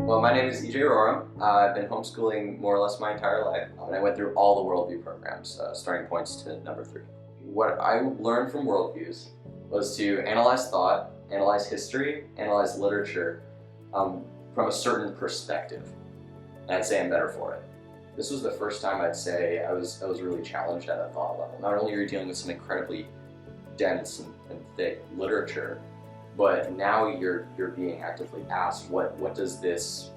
Well, my name is Rorem. I've been homeschooling more or less my entire life, and I went through all the Worldview programs, starting points to number 3. What I learned from Worldviews was to analyze thought, analyze history, analyze literature from a certain perspective, and I'd say I'm better for it. This was the first time I'd say I was really challenged at a thought level. Not only are you dealing with some incredibly dense and thick literature, but now you're being actively asked, what does this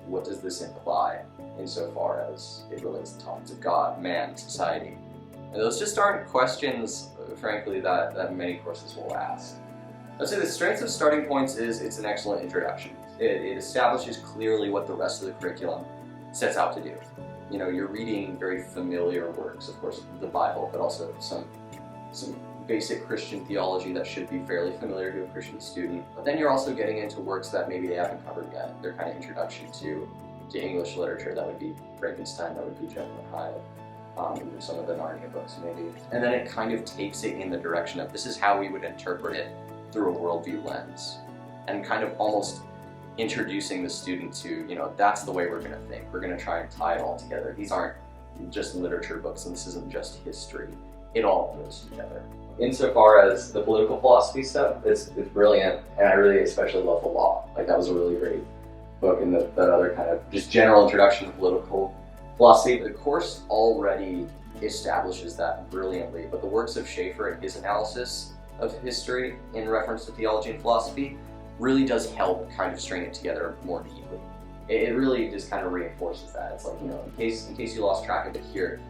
imply insofar as it relates to topics of God, man, society? And those just aren't questions, frankly, that many courses will ask. I'd say the strengths of starting points is it's an excellent introduction. It establishes clearly what the rest of the curriculum sets out to do. You know, you're reading very familiar works, of course, the Bible, but also some basic Christian theology that should be fairly familiar to a Christian student. But then you're also getting into works that maybe they haven't covered yet. They're kind of introduction to English literature. That would be Frankenstein, that would be Jekyll and Hyde, even some of the Narnia books maybe. And then it kind of takes it in the direction of this is how we would interpret it through a worldview lens, and kind of almost introducing the student to, you know, that's the way we're going to think. We're going to try and tie it all together. These aren't just literature books, and this isn't just history. It all goes together. Insofar as the political philosophy stuff, it's brilliant, and I really especially love the law. Like, that was a really great book, and that other kind of just general introduction to political philosophy. The course already establishes that brilliantly, but the works of Schaeffer and his analysis of history in reference to theology and philosophy really does help kind of string it together more deeply. It really just kind of reinforces that. It's like, you know, in case you lost track of it here,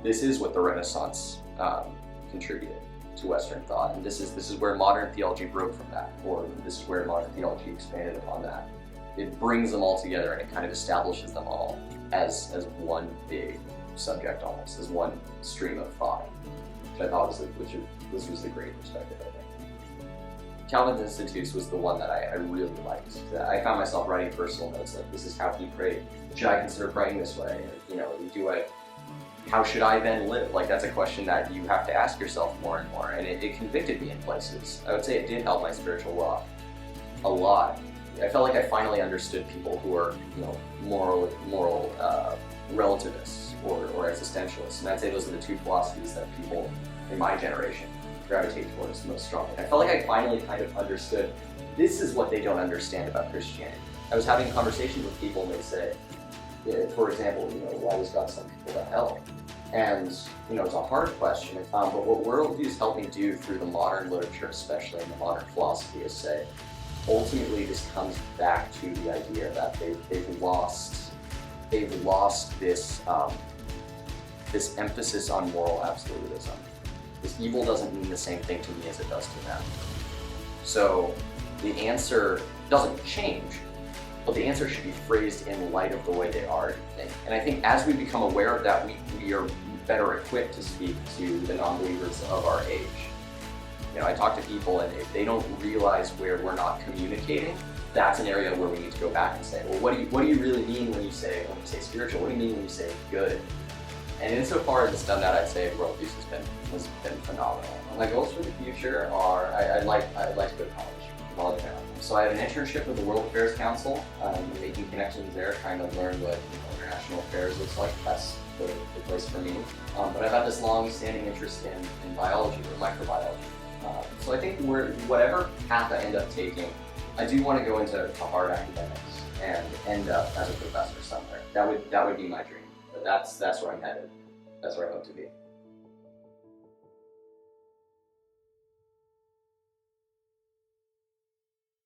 this is what the Renaissance contributed to Western thought, and this is where modern theology broke from that, or this is where modern theology expanded upon that. It brings them all together, and it kind of establishes them all as one big subject, almost as one stream of thought, which I thought was a great perspective, I think. Calvin's Institutes was the one that I really liked. I found myself writing personal notes like, this is how he prayed. Should I consider praying this way? You know, how should I then live? Like, that's a question that you have to ask yourself more and more, and it convicted me in places. I would say it did help my spiritual walk a lot. I felt like I finally understood people who are, you know, moral relativists or existentialists, and I'd say those are the two philosophies that people in my generation gravitate towards most strongly. I felt like I finally kind of understood this is what they don't understand about Christianity. I was having conversations with people, and they'd say, for example, you know, why does God send people to hell? And, you know, it's a hard question, but what Worldviews helped me do through the modern literature, especially in the modern philosophy, is say, ultimately this comes back to the idea that they've lost this this emphasis on moral absolutism. This evil doesn't mean the same thing to me as it does to them. So the answer doesn't change, but the answer should be phrased in light of the way they are, and I think as we become aware of that, we are better equipped to speak to the non-believers of our age. You know, I talk to people, and if they don't realize where we're not communicating, that's an area where we need to go back and say, well, what do you really mean when you say spiritual? What do you mean when you say good? And insofar as it's done that, I'd say Worldviews has been phenomenal. My goals for the future are I'd like to go to college. So I have an internship with the World Affairs Council, making connections there, trying to learn what international affairs looks like. That's the place for me. But I've had this long-standing interest in biology or microbiology. So I think whatever path I end up taking, I do want to go into hard academics and end up as a professor somewhere. That would be my dream. But that's where I'm headed. That's where I hope to be.